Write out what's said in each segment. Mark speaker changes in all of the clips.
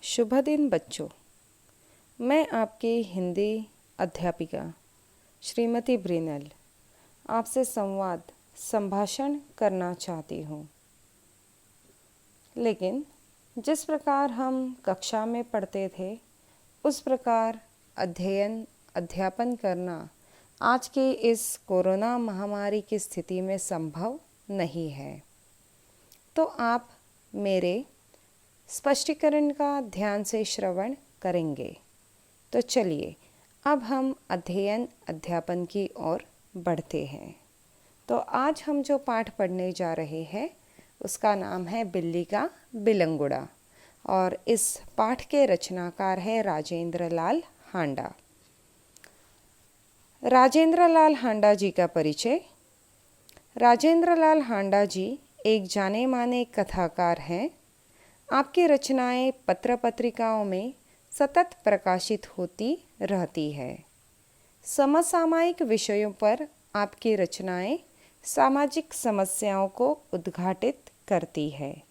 Speaker 1: शुभ दिन बच्चों। मैं आपकी हिंदी अध्यापिका श्रीमती ब्रिनल आपसे संभाषण करना चाहती हूँ। लेकिन जिस प्रकार हम कक्षा में पढ़ते थे उस प्रकार अध्यापन करना आज के इस कोरोना महामारी की स्थिति में संभव नहीं है। तो आप मेरे स्पष्टीकरण का ध्यान से श्रवण करेंगे। तो चलिए अब हम अध्यापन की ओर बढ़ते हैं। तो आज हम जो पाठ पढ़ने जा रहे हैं उसका नाम है बिल्ली का बिलंगुड़ा और इस पाठ के रचनाकार है राजेंद्र लाल हांडा। राजेंद्र लाल हांडा जी का परिचय। राजेंद्र लाल हांडा जी एक जाने माने कथाकार हैं। आपकी रचनाएं पत्र पत्रिकाओं में सतत प्रकाशित होती रहती है। समसामयिक विषयों पर आपकी रचनाएं सामाजिक समस्याओं को उद्घाटित करती है।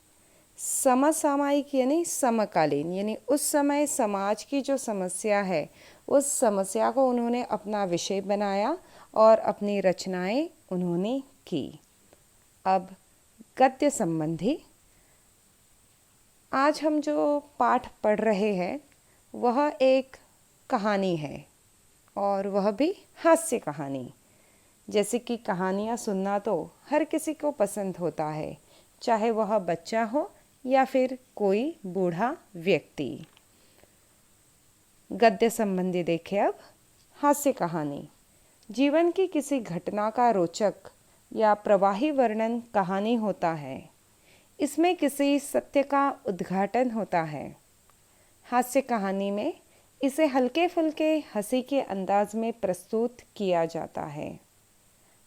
Speaker 1: समसामयिक यानी समकालीन, यानी उस समय समाज की जो समस्या है उस समस्या को उन्होंने अपना विषय बनाया और अपनी रचनाएं उन्होंने की। अब गद्य संबंधी आज हम जो पाठ पढ़ रहे हैं वह एक कहानी है और वह भी हास्य कहानी। जैसे कि कहानियाँ सुनना तो हर किसी को पसंद होता है, चाहे वह बच्चा हो या फिर कोई बूढ़ा व्यक्ति। गद्य संबंधी देखिए अब। हास्य कहानी जीवन की किसी घटना का रोचक या प्रवाही वर्णन कहानी होता है। इसमें किसी सत्य का उद्घाटन होता है। हास्य कहानी में इसे हल्के फुल्के हंसी के अंदाज में प्रस्तुत किया जाता है।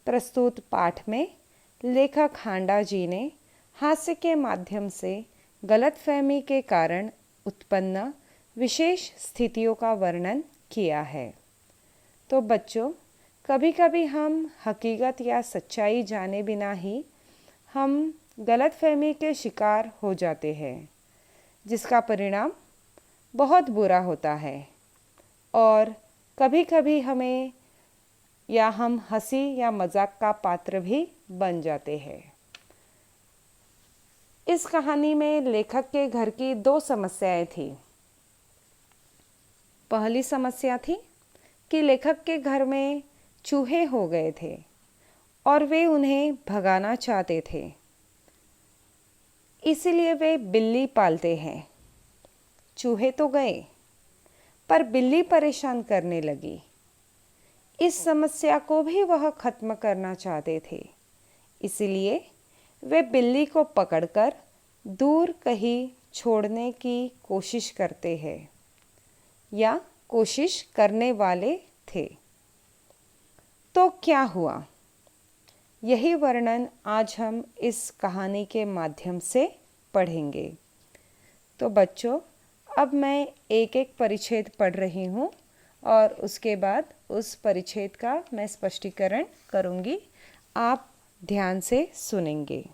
Speaker 1: प्रस्तुत पाठ में लेखक हांडा जी ने हास्य के माध्यम से गलतफहमी के कारण उत्पन्न विशेष स्थितियों का वर्णन किया है। तो बच्चों, कभी कभी हम हकीकत या सच्चाई जाने बिना ही हम गलतफहमी के शिकार हो जाते हैं, जिसका परिणाम बहुत बुरा होता है और कभी कभी हम हंसी या मजाक का पात्र भी बन जाते हैं। इस कहानी में लेखक के घर की दो समस्याएं थी। पहली समस्या थी कि लेखक के घर में चूहे हो गए थे और वे उन्हें भगाना चाहते थे, इसलिए वे बिल्ली पालते हैं। चूहे तो गए पर बिल्ली परेशान करने लगी। इस समस्या को भी वह खत्म करना चाहते थे, इसलिए वे बिल्ली को पकड़कर दूर कहीं छोड़ने की कोशिश करते हैं या कोशिश करने वाले थे। तो क्या हुआ, यही वर्णन आज हम इस कहानी के माध्यम से पढ़ेंगे। तो बच्चों, अब मैं एक एक परिच्छेद पढ़ रही हूँ और उसके बाद उस परिच्छेद का मैं स्पष्टीकरण करूँगी। आप ध्यान से सुनेंगे।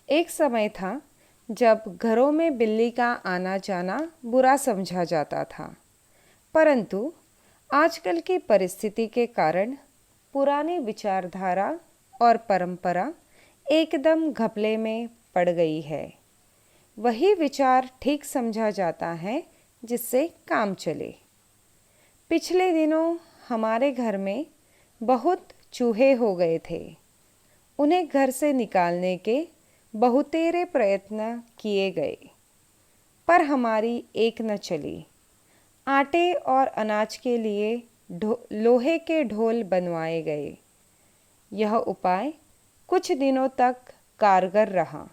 Speaker 1: एक समय था जब घरों में बिल्ली का आना जाना बुरा समझा जाता था, परंतु आजकल की परिस्थिति के कारण पुरानी विचारधारा और परंपरा एकदम घपले में पड़ गई है। वही विचार ठीक समझा जाता है जिससे काम चले। पिछले दिनों हमारे घर में बहुत चूहे हो गए थे। उन्हें घर से निकालने के बहुतेरे प्रयत्न किए गए, पर हमारी एक न चली। आटे और अनाज के लिए लोहे के ढोल बनवाए गए। यह उपाय कुछ दिनों तक कारगर रहा,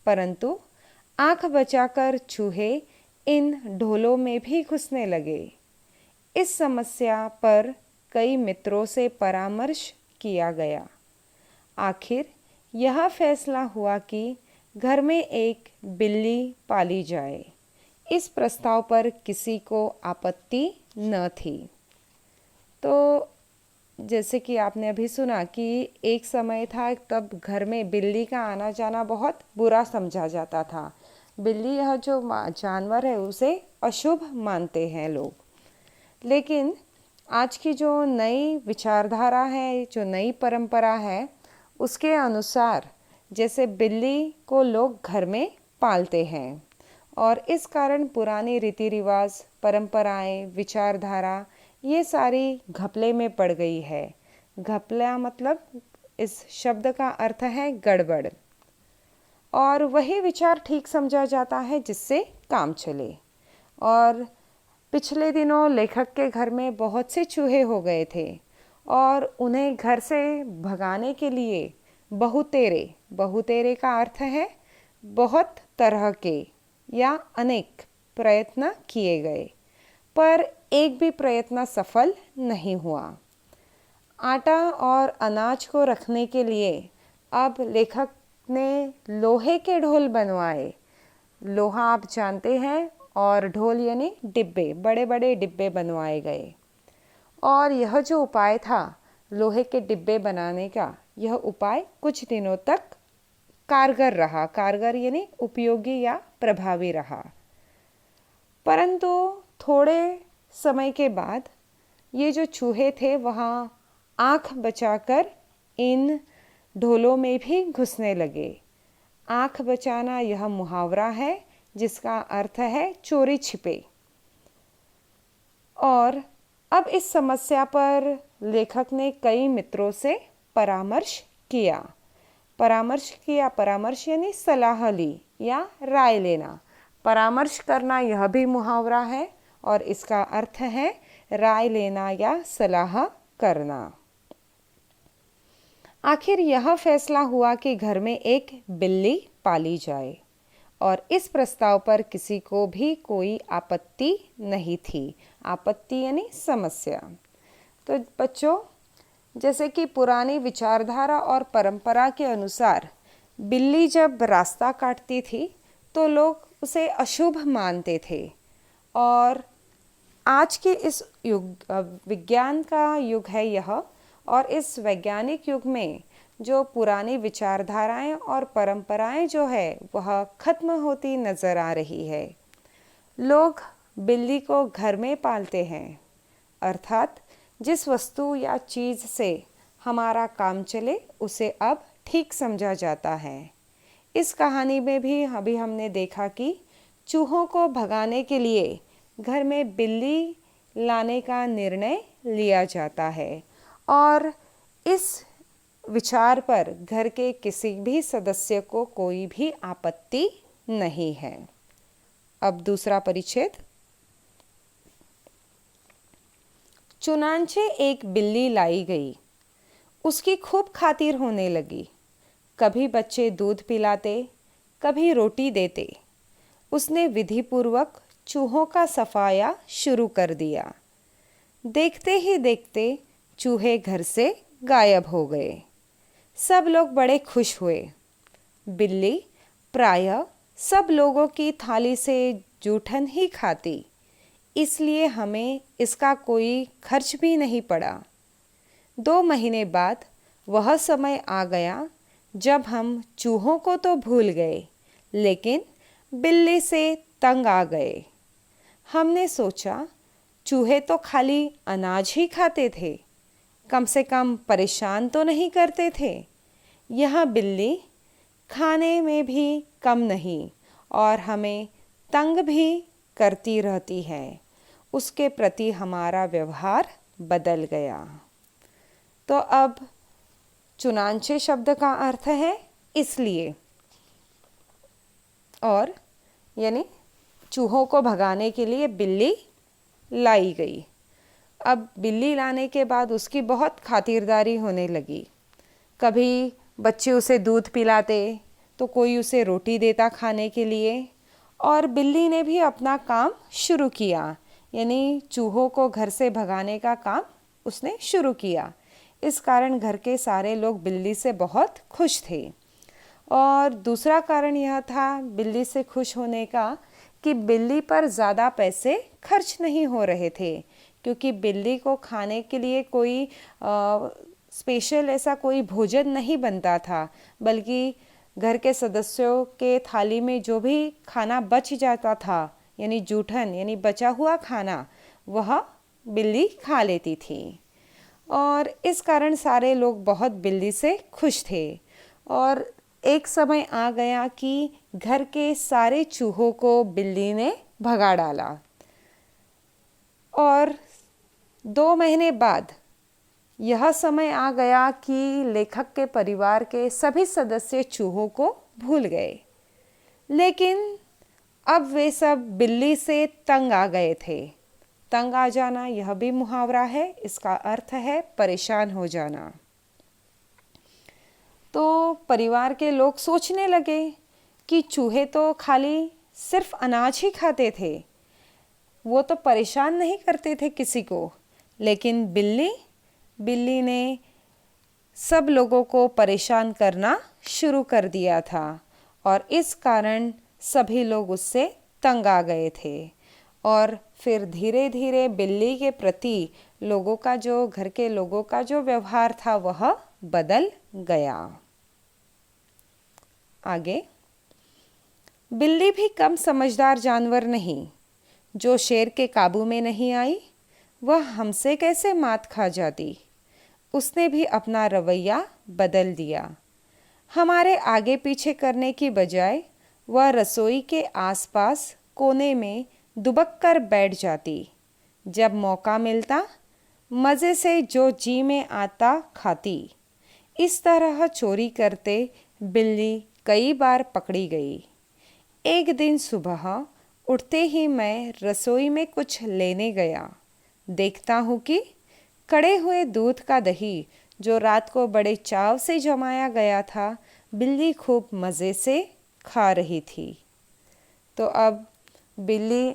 Speaker 1: परंतु आंख बचाकर चूहे इन ढोलों में भी घुसने लगे। इस समस्या पर कई मित्रों से परामर्श किया गया। आखिर यह फैसला हुआ कि घर में एक बिल्ली पाली जाए। इस प्रस्ताव पर किसी को आपत्ति न थी। तो जैसे कि आपने अभी सुना कि एक समय था तब घर में बिल्ली का आना जाना बहुत बुरा समझा जाता था। बिल्ली यह जो जानवर है उसे अशुभ मानते हैं लोग। लेकिन आज की जो नई विचारधारा है, जो नई परंपरा है, उसके अनुसार जैसे बिल्ली को लोग घर में पालते हैं और इस कारण पुरानी रीति रिवाज, परंपराएं, विचारधारा ये सारी घपले में पड़ गई है। घपला मतलब इस शब्द का अर्थ है गड़बड़, और वही विचार ठीक समझा जाता है जिससे काम चले। और पिछले दिनों लेखक के घर में बहुत से चूहे हो गए थे और उन्हें घर से भगाने के लिए बहुतेरे, बहुतेरे का अर्थ है बहुत तरह के या अनेक प्रयत्न किए गए, पर एक भी प्रयत्न सफल नहीं हुआ। आटा और अनाज को रखने के लिए अब लेखक ने लोहे के ढोल बनवाए। लोहा आप जानते हैं, और ढोल यानी डिब्बे, बड़े बड़े डिब्बे बनवाए गए। और यह जो उपाय था लोहे के डिब्बे बनाने का, यह उपाय कुछ दिनों तक कारगर रहा। कारगर यानी उपयोगी या प्रभावी रहा। परंतु थोड़े समय के बाद ये जो चूहे थे वहाँ आँख बचाकर इन ढोलों में भी घुसने लगे। आँख बचाना यह मुहावरा है जिसका अर्थ है चोरी छिपे। और अब इस समस्या पर लेखक ने कई मित्रों से परामर्श किया। परामर्श यानी सलाह ली या राय लेना। परामर्श करना यह भी मुहावरा है और इसका अर्थ है राय लेना या सलाह करना। आखिर यह फैसला हुआ कि घर में एक बिल्ली पाली जाए और इस प्रस्ताव पर किसी को भी कोई आपत्ति नहीं थी। आपत्ति यानी समस्या। तो बच्चों, जैसे कि पुरानी विचारधारा और परंपरा के अनुसार बिल्ली जब रास्ता काटती थी तो लोग उसे अशुभ मानते थे, और आज के इस युग, विज्ञान का युग है यह, और इस वैज्ञानिक युग में जो पुरानी विचारधाराएं और परंपराएं जो है वह खत्म होती नजर आ रही है। लोग बिल्ली को घर में पालते हैं, अर्थात जिस वस्तु या चीज़ से हमारा काम चले उसे अब ठीक समझा जाता है। इस कहानी में भी अभी हमने देखा कि चूहों को भगाने के लिए घर में बिल्ली लाने का निर्णय लिया जाता है, और इस विचार पर घर के किसी भी सदस्य को कोई भी आपत्ति नहीं है। अब दूसरा परिच्छेद। चुनांचे एक बिल्ली लाई गई। उसकी खूब खातिर होने लगी। कभी बच्चे दूध पिलाते, कभी रोटी देते। उसने विधिपूर्वक चूहों का सफाया शुरू कर दिया। देखते ही देखते चूहे घर से गायब हो गए। सब लोग बड़े खुश हुए। बिल्ली प्रायः सब लोगों की थाली से जूठन ही खाती, इसलिए हमें इसका कोई खर्च भी नहीं पड़ा। 2 महीने बाद वह समय आ गया जब हम चूहों को तो भूल गए, लेकिन बिल्ली से तंग आ गए। हमने सोचा चूहे तो खाली अनाज ही खाते थे, कम से कम परेशान तो नहीं करते थे। यह बिल्ली खाने में भी कम नहीं और हमें तंग भी करती रहती है। उसके प्रति हमारा व्यवहार बदल गया। तो अब चुनांचे शब्द का अर्थ है इसलिए, और यानी चूहों को भगाने के लिए बिल्ली लाई गई। अब बिल्ली लाने के बाद उसकी बहुत खातिरदारी होने लगी। कभी बच्चे उसे दूध पिलाते तो कोई उसे रोटी देता खाने के लिए, और बिल्ली ने भी अपना काम शुरू किया, यानी चूहों को घर से भगाने का काम उसने शुरू किया। इस कारण घर के सारे लोग बिल्ली से बहुत खुश थे। और दूसरा कारण यह था बिल्ली से खुश होने का कि बिल्ली पर ज़्यादा पैसे खर्च नहीं हो रहे थे, क्योंकि बिल्ली को खाने के लिए कोई स्पेशल ऐसा कोई भोजन नहीं बनता था, बल्कि घर के सदस्यों के थाली में जो भी खाना बच जाता था, यानी जूठन यानी बचा हुआ खाना, वह बिल्ली खा लेती थी। और इस कारण सारे लोग बहुत बिल्ली से खुश थे। और एक समय आ गया कि घर के सारे चूहों को बिल्ली ने भगा डाला। और 2 महीने बाद यह समय आ गया कि लेखक के परिवार के सभी सदस्य चूहों को भूल गए, लेकिन अब वे सब बिल्ली से तंग आ गए थे। तंग आ जाना यह भी मुहावरा है, इसका अर्थ है परेशान हो जाना। तो परिवार के लोग सोचने लगे कि चूहे तो खाली सिर्फ अनाज ही खाते थे, वो तो परेशान नहीं करते थे किसी को, लेकिन बिल्ली ने सब लोगों को परेशान करना शुरू कर दिया था। और इस कारण सभी लोग उससे तंग आ गए थे। और फिर धीरे धीरे बिल्ली के प्रति घर के लोगों का जो व्यवहार था वह बदल गया। आगे, बिल्ली भी कम समझदार जानवर नहीं। जो शेर के काबू में नहीं आई, वह हमसे कैसे मात खा जाती। उसने भी अपना रवैया बदल दिया। हमारे आगे पीछे करने की बजाय वह रसोई के आसपास कोने में दुबक कर बैठ जाती। जब मौका मिलता मज़े से जो जी में आता खाती। इस तरह चोरी करते बिल्ली कई बार पकड़ी गई। एक दिन सुबह उठते ही मैं रसोई में कुछ लेने गया। देखता हूँ कि कड़े हुए दूध का दही जो रात को बड़े चाव से जमाया गया था, बिल्ली खूब मज़े से खा रही थी। तो अब बिल्ली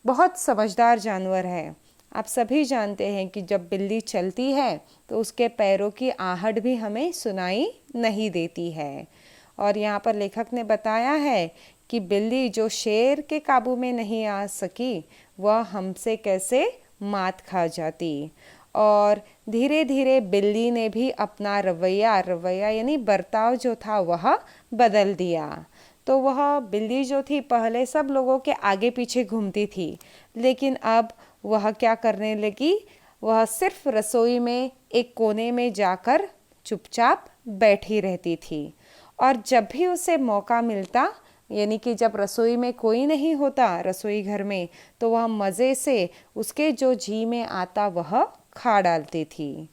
Speaker 1: बहुत समझदार जानवर है। आप सभी जानते हैं कि जब बिल्ली चलती है तो उसके पैरों की आहट भी हमें सुनाई नहीं देती है। और यहाँ पर लेखक ने बताया है कि बिल्ली जो शेर के काबू में नहीं आ सकी, वह हमसे कैसे मात खा जाती। और धीरे धीरे बिल्ली ने भी अपना रवैया यानी बर्ताव जो था वह बदल दिया। तो वह बिल्ली जो थी पहले सब लोगों के आगे पीछे घूमती थी, लेकिन अब वह क्या करने लगी, वह सिर्फ रसोई में एक कोने में जाकर चुपचाप बैठी रहती थी। और जब भी उसे मौका मिलता, यानी कि जब रसोई में कोई नहीं होता रसोई घर में, तो वह मज़े से उसके जो जी में आता वह खा डालती थी।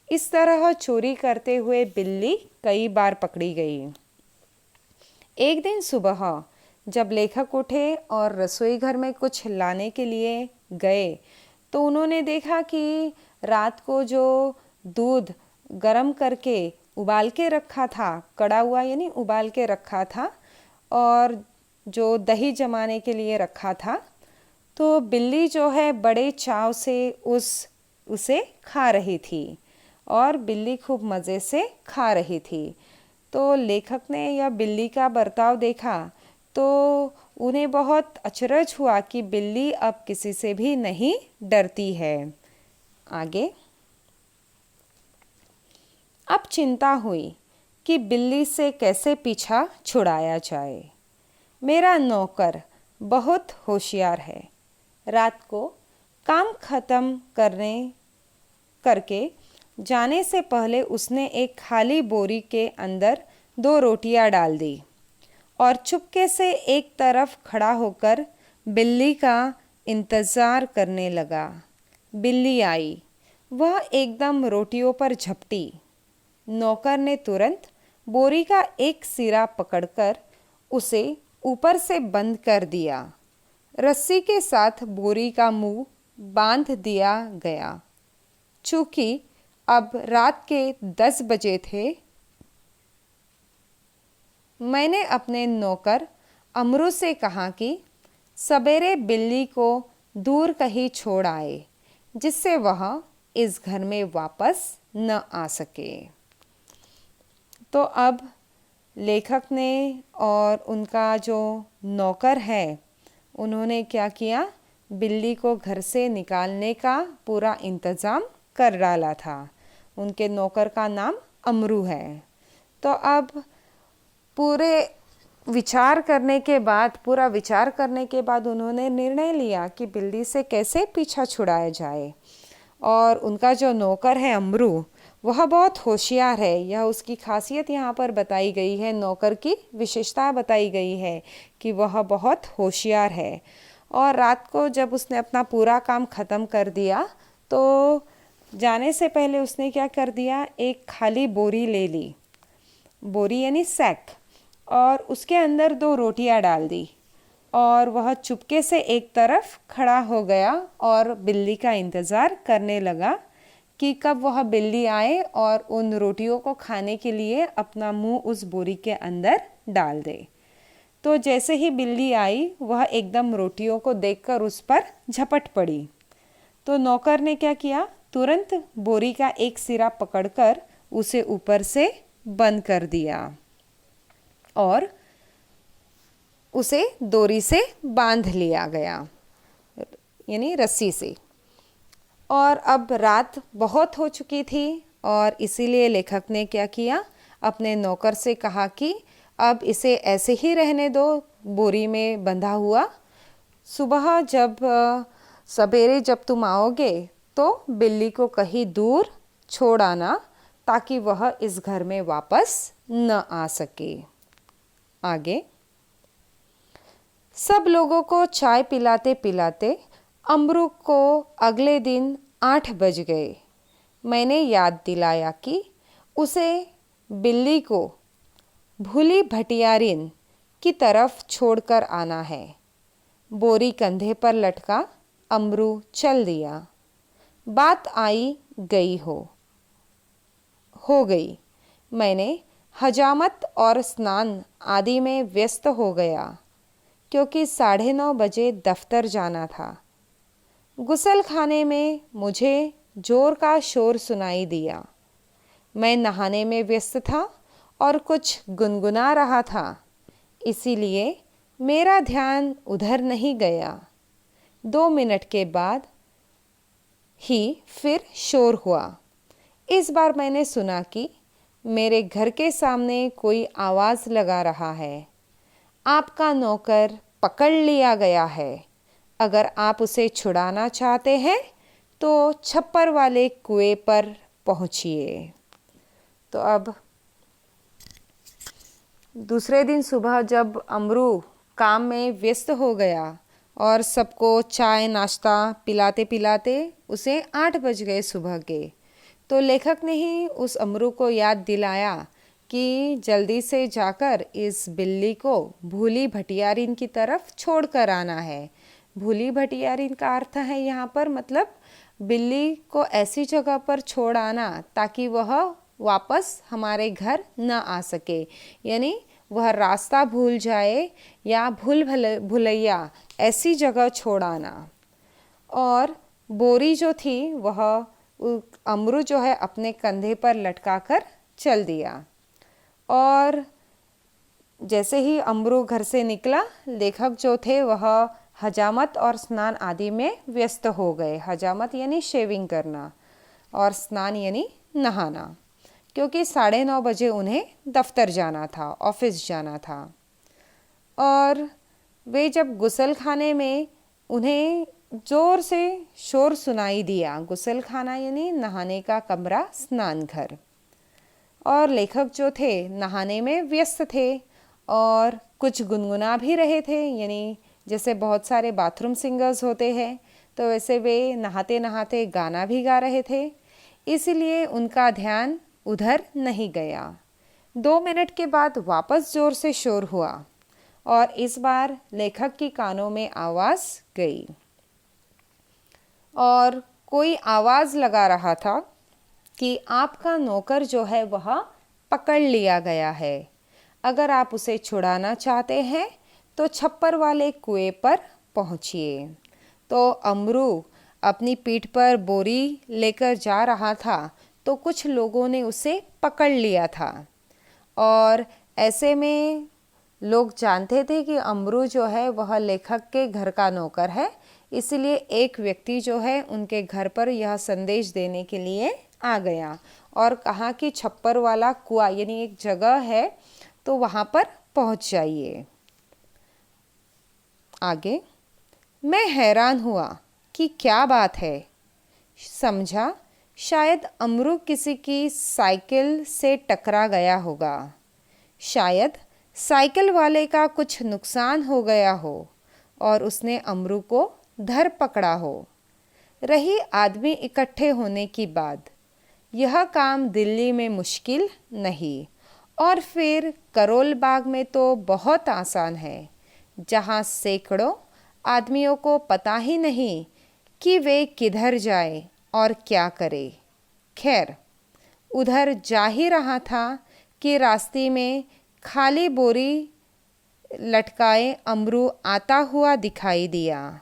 Speaker 1: इस तरह चोरी करते हुए बिल्ली कई बार पकड़ी गई। एक दिन सुबह जब लेखक उठे और रसोई घर में कुछ लाने के लिए गए, तो उन्होंने देखा कि रात को जो दूध गरम करके उबाल के रखा था, कड़ा हुआ यानी उबाल के रखा था, और जो दही जमाने के लिए रखा था, तो बिल्ली जो है बड़े चाव से उसे खा रही थी। और बिल्ली खूब मज़े से खा रही थी। तो लेखक ने यह बिल्ली का बर्ताव देखा तो उन्हें बहुत अचरज हुआ कि बिल्ली अब किसी से भी नहीं डरती है। आगे, अब चिंता हुई कि बिल्ली से कैसे पीछा छुड़ाया जाए। मेरा नौकर बहुत होशियार है। रात को काम खत्म करके जाने से पहले उसने एक खाली बोरी के अंदर 2 रोटियां डाल दी और चुपके से एक तरफ खड़ा होकर बिल्ली का इंतज़ार करने लगा। बिल्ली आई, वह एकदम रोटियों पर झपटी। नौकर ने तुरंत बोरी का एक सिरा पकड़कर उसे ऊपर से बंद कर दिया। रस्सी के साथ बोरी का मुंह बांध दिया गया। चूंकि अब रात के 10 बजे थे, मैंने अपने नौकर अमरू से कहा कि सवेरे बिल्ली को दूर कहीं छोड़ आए, जिससे वह इस घर में वापस न आ सके। तो अब लेखक ने और उनका जो नौकर है, उन्होंने क्या किया, बिल्ली को घर से निकालने का पूरा इंतज़ाम कर डाला था। उनके नौकर का नाम अमरू है। तो अब पूरा विचार करने के बाद उन्होंने निर्णय लिया कि बिल्ली से कैसे पीछा छुड़ाया जाए। और उनका जो नौकर है अमरू, वह बहुत होशियार है। यह उसकी खासियत यहाँ पर बताई गई है, नौकर की विशेषता बताई गई है कि वह बहुत होशियार है। और रात को जब उसने अपना पूरा काम ख़त्म कर दिया तो जाने से पहले उसने क्या कर दिया, एक खाली बोरी ले ली, बोरी यानी सैक, और उसके अंदर 2 रोटियां डाल दी और वह चुपके से एक तरफ खड़ा हो गया और बिल्ली का इंतज़ार करने लगा कि कब वह बिल्ली आए और उन रोटियों को खाने के लिए अपना मुंह उस बोरी के अंदर डाल दे। तो जैसे ही बिल्ली आई वह एकदम रोटियों को देखकर उस पर झपट पड़ी। तो नौकर ने क्या किया, तुरंत बोरी का एक सिरा पकड़कर उसे ऊपर से बंद कर दिया और उसे डोरी से बांध लिया गया, यानी रस्सी से। और अब रात बहुत हो चुकी थी और इसीलिए लेखक ने क्या किया, अपने नौकर से कहा कि अब इसे ऐसे ही रहने दो बोरी में बंधा हुआ। सुबह जब सवेरे जब तुम आओगे तो बिल्ली को कहीं दूर छोड़ आना ताकि वह इस घर में वापस न आ सके। आगे सब लोगों को चाय पिलाते पिलाते अमरू को अगले दिन 8 बज गए। मैंने याद दिलाया कि उसे बिल्ली को भूली भटियारिन की तरफ छोड़कर आना है। बोरी कंधे पर लटका अमरू चल दिया। बात आई गई हो गई। मैंने हजामत और स्नान आदि में व्यस्त हो गया क्योंकि 9:30 बजे दफ्तर जाना था। गुसल खाने में मुझे जोर का शोर सुनाई दिया। मैं नहाने में व्यस्त था और कुछ गुनगुना रहा था, इसीलिए मेरा ध्यान उधर नहीं गया। 2 मिनट के बाद ही फिर शोर हुआ। इस बार मैंने सुना कि मेरे घर के सामने कोई आवाज़ लगा रहा है, आपका नौकर पकड़ लिया गया है। अगर आप उसे छुड़ाना चाहते हैं तो छप्पर वाले कुएं पर पहुंचिए। तो अब दूसरे दिन सुबह जब अमरू काम में व्यस्त हो गया और सबको चाय नाश्ता पिलाते पिलाते उसे 8 बज गए सुबह के, तो लेखक ने ही उस अमरू को याद दिलाया कि जल्दी से जाकर इस बिल्ली को भूली भटियारिन की तरफ छोड़ कर आना है। भूली भटियारिन का अर्थ है यहाँ पर मतलब बिल्ली को ऐसी जगह पर छोड़ आना ताकि वह वापस हमारे घर न आ सके, यानी वह रास्ता भूल जाए या भुलैया ऐसी जगह छोड़ आना। और बोरी जो थी वह अमरू जो है अपने कंधे पर लटकाकर चल दिया। और जैसे ही अमरू घर से निकला, लेखक जो थे वह हजामत और स्नान आदि में व्यस्त हो गए। हजामत यानी शेविंग करना और स्नान यानी नहाना, क्योंकि 9:30 बजे उन्हें दफ्तर जाना था, ऑफिस जाना था। और वे जब गुसल खाने में उन्हें जोर से शोर सुनाई दिया। गुसल खाना यानी नहाने का कमरा, स्नान घर। और लेखक जो थे नहाने में व्यस्त थे और कुछ गुनगुना भी रहे थे, यानी जैसे बहुत सारे बाथरूम सिंगर्स होते हैं तो वैसे वे नहाते नहाते गाना भी गा रहे थे, इसलिए उनका ध्यान उधर नहीं गया। 2 मिनट के बाद वापस जोर से शोर हुआ और इस बार लेखक की कानों में आवाज़ गई और कोई आवाज़ लगा रहा था कि आपका नौकर जो है वह पकड़ लिया गया है। अगर आप उसे छुड़ाना चाहते हैं तो छप्पर वाले कुएं पर पहुंचिए। तो अमरू अपनी पीठ पर बोरी लेकर जा रहा था तो कुछ लोगों ने उसे पकड़ लिया था और ऐसे में लोग जानते थे कि अमरू जो है वह लेखक के घर का नौकर है, इसलिए एक व्यक्ति जो है उनके घर पर यह संदेश देने के लिए आ गया और कहा कि छप्पर वाला कुआं यानी एक जगह है, तो वहाँ पर पहुँच जाइए। आगे, मैं हैरान हुआ कि क्या बात है। समझा शायद अमरू किसी की साइकिल से टकरा गया होगा। शायद साइकिल वाले का कुछ नुकसान हो गया हो और उसने अमरू को धर पकड़ा हो। रही आदमी इकट्ठे होने की बात, यह काम दिल्ली में मुश्किल नहीं, और फिर करोल बाग में तो बहुत आसान है, जहाँ सैकड़ों आदमियों को पता ही नहीं कि वे किधर जाए और क्या करे। खैर, उधर जा ही रहा था कि रास्ते में खाली बोरी लटकाए अमरू आता हुआ दिखाई दिया।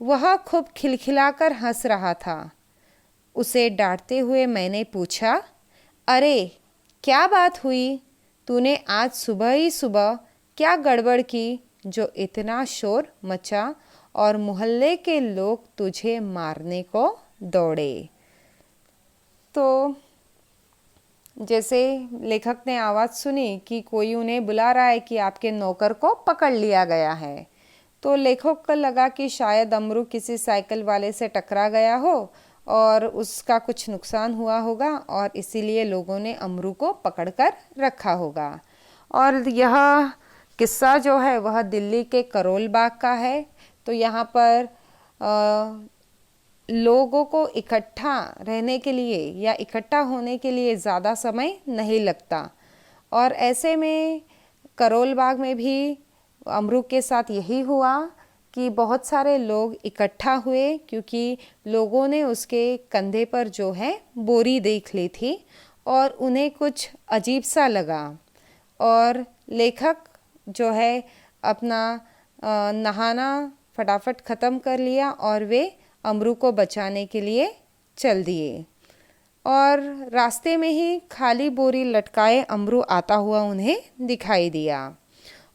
Speaker 1: वह खूब खिलखिलाकर हंस रहा था। उसे डांटते हुए मैंने पूछा, अरे क्या बात हुई? तूने आज सुबह ही सुबह क्या गड़बड़ की जो इतना शोर मचा और मोहल्ले के लोग तुझे मारने को दौड़े? तो जैसे लेखक ने आवाज़ सुनी कि कोई उन्हें बुला रहा है कि आपके नौकर को पकड़ लिया गया है, तो लेखक को लगा कि शायद अमरू किसी साइकिल वाले से टकरा गया हो और उसका कुछ नुकसान हुआ होगा, और इसीलिए लोगों ने अमरू को पकड़कर रखा होगा। और यह किस्सा जो है वह दिल्ली के करोल बाग का है। तो यहाँ पर लोगों को इकट्ठा रहने के लिए या इकट्ठा होने के लिए ज़्यादा समय नहीं लगता, और ऐसे में करोल बाग में भी अमरू के साथ यही हुआ कि बहुत सारे लोग इकट्ठा हुए, क्योंकि लोगों ने उसके कंधे पर जो है बोरी देख ली थी और उन्हें कुछ अजीब सा लगा। और लेखक जो है अपना नहाना फटाफट ख़त्म कर लिया और वे अमरू को बचाने के लिए चल दिए। और रास्ते में ही खाली बोरी लटकाए अमरू आता हुआ उन्हें दिखाई दिया,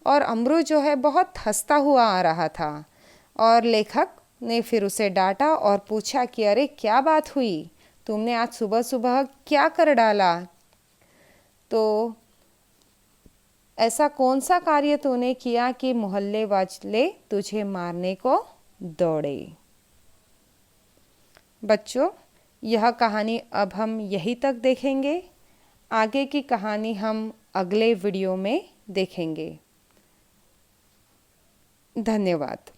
Speaker 1: और अमरू जो है बहुत हंसता हुआ आ रहा था। और लेखक ने फिर उसे डांटा और पूछा कि अरे क्या बात हुई, तुमने आज सुबह सुबह क्या कर डाला? तो ऐसा कौन सा कार्य तूने किया कि मोहल्ले वाले तुझे मारने को दौड़े? बच्चों, यह कहानी अब हम यहीं तक देखेंगे। आगे की कहानी हम अगले वीडियो में देखेंगे। धन्यवाद।